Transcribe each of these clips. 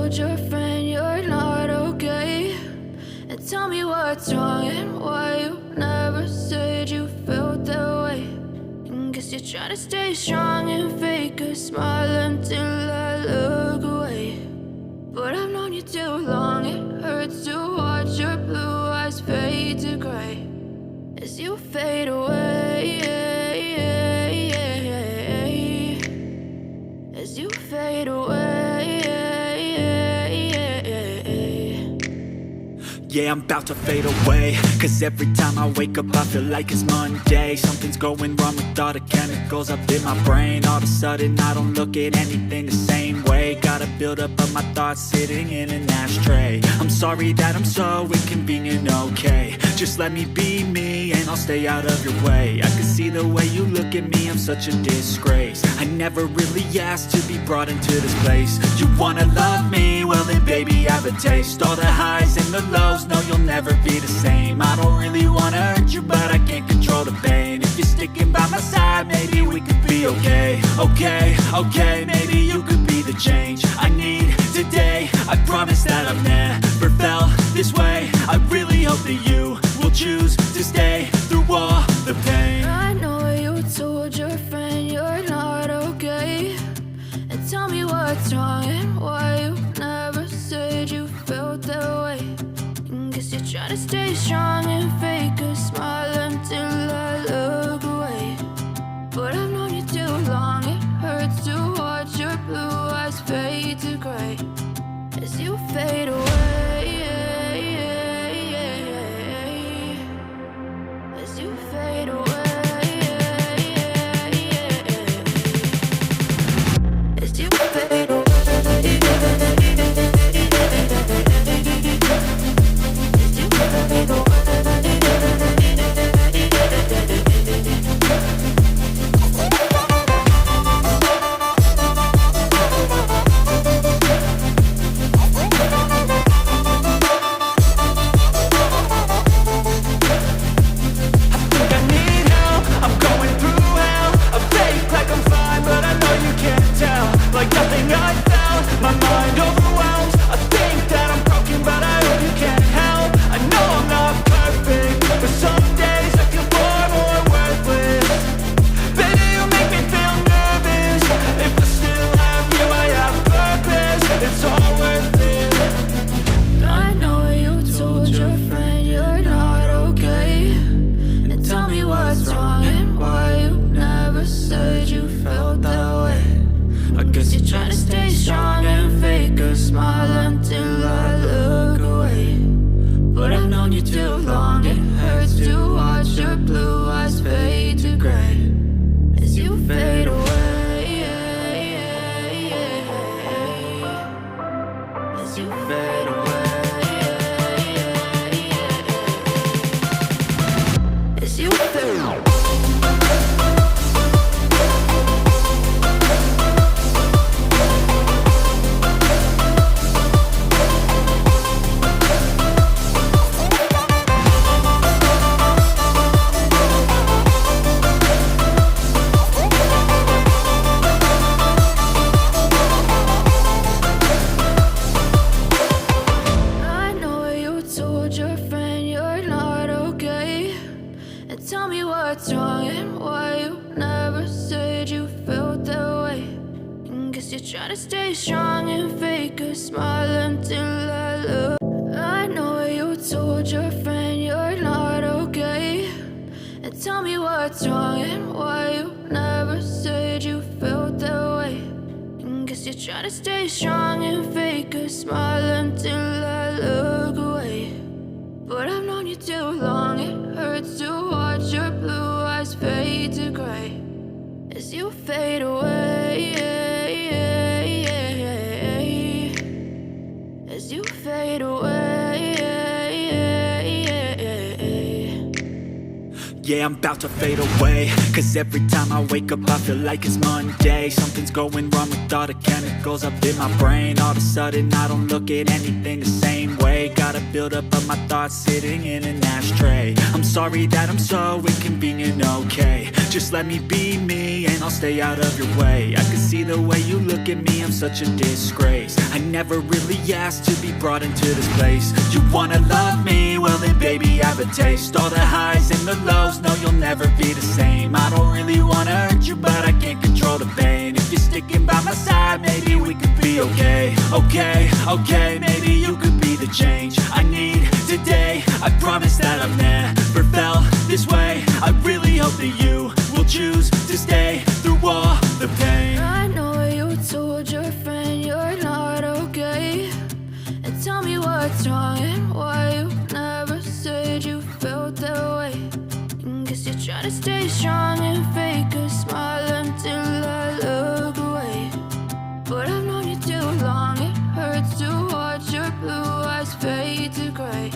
told your friend you're not okay? And tell me what's wrong and why you never said you felt that way. And guess you're trying to stay strong and fake a smile until I look away. But I've known you too long, it hurts to watch your blue eyes fade to gray as you fade away, as you fade away. Yeah, I'm about to fade away, cause every time I wake up I feel like it's Monday. Something's going wrong with all the chemicals up in my brain. All of a sudden I don't look at anything the same way. Gotta build up of my thoughts sitting in an ashtray. I'm sorry that I'm so inconvenient, okay? Just let me be me and I'll stay out of your way. I can see the way you look at me, I'm such a disgrace. I never really asked to be brought into this place. You wanna love me? Well then baby have a taste. All the highs and the lows, no you'll never be the same. I don't really wanna hurt you but I can't control the pain. If you're sticking by my side maybe we could be okay. Okay, maybe you could be the change I need today. I promise that I've never felt this way. I really hope that you will choose to stay through all the pain. I know you told your friend you're not okay. And tell me what's wrong and why you never said you felt that way. And guess you're trying to stay strong and fake a smile until I look away. But I've known you too long, it hurts to watch your blue eyes fade to gray as you fade away, as you fade away, as you fade away. Yeah, I'm about to fade away, cause every time I wake up I feel like it's Monday. Something's going wrong with all the chemicals up in my brain. All of a sudden I don't look at anything the same way. Gotta build up of my thoughts sitting in an ashtray. I'm sorry that I'm so inconvenient, okay? Just let me be me and I'll stay out of your way. I can see the way you look at me, I'm such a disgrace. I never really asked to be brought into this place. You wanna love me? Well then baby, have a taste. All the highs and the lows, no you'll never be the same. I don't really wanna hurt you, but I can't control the pain. If you're sticking by my side, maybe we could be okay. Okay, okay, maybe you could be the change I need today. I promise that I've never felt this way. I really hope that you will choose to stay through all the pain. I know you told your friend you're not okay, and tell me what's wrong and why you never said you felt that way. Guess you're trying to stay strong and fake a smile until I look away. But I've known you too long, it hurts to watch your blue eyes fade to gray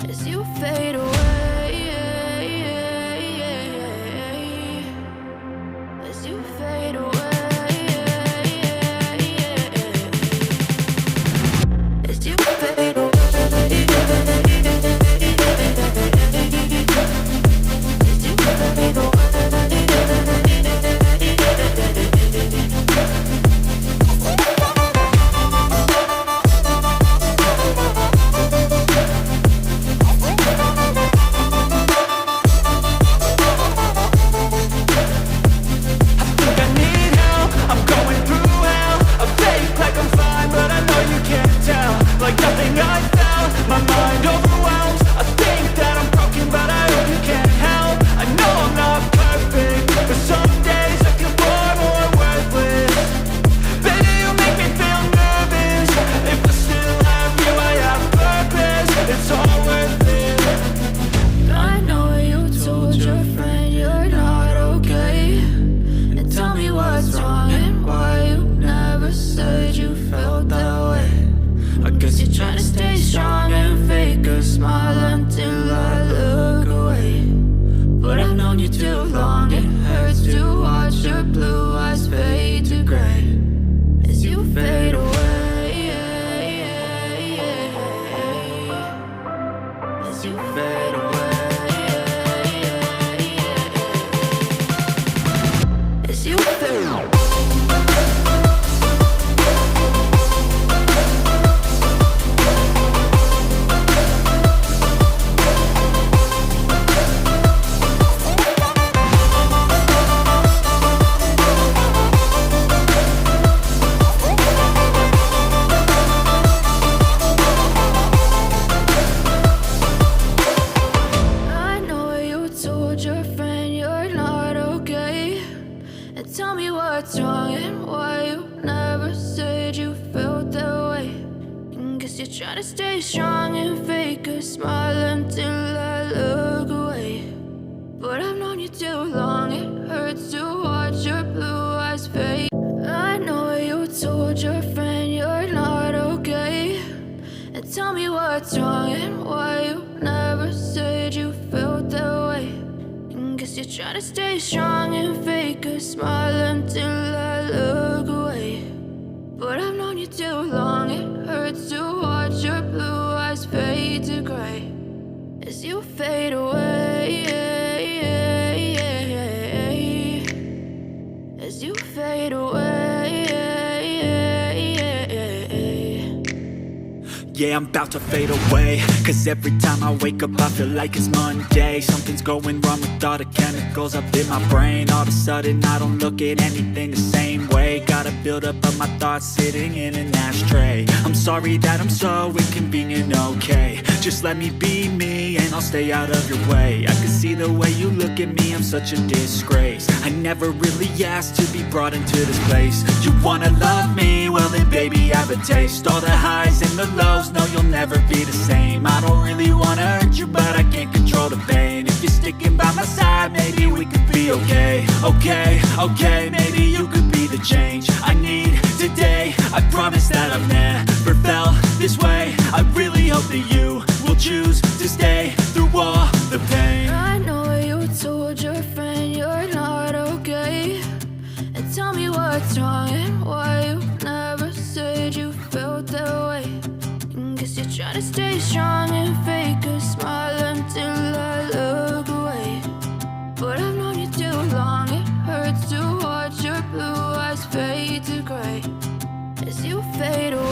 as you fade away. As you fade away. As you fade away. Yeah, I'm about to fade away, cause every time I wake up I feel like it's Monday. Something's going wrong with all the chemicals up in my brain. All of a sudden I don't look at anything the same way. Got a build-up of my thoughts sitting in an ashtray. I'm sorry that I'm so inconvenient, okay. Just let me be me and I'll stay out of your way. I can see the way you look at me, I'm such a disgrace. I never really asked to be brought into this place. You wanna love me? Well then baby, have a taste. All the highs and the lows, no you'll never be the same. I don't really wanna hurt you, but I can't control the pain. If you're sticking by my side, maybe we could be okay. Okay, okay, maybe you could be the change I need today. I promise that I've never felt this way. I really hope that you will choose to stay through all the pain. I know you told your friend you're not okay, and tell me what's wrong and why you never said you felt that way. Guess you're trying to stay strong and fake a smile until I look away. But I've known you too long, it hurts to watch fade away.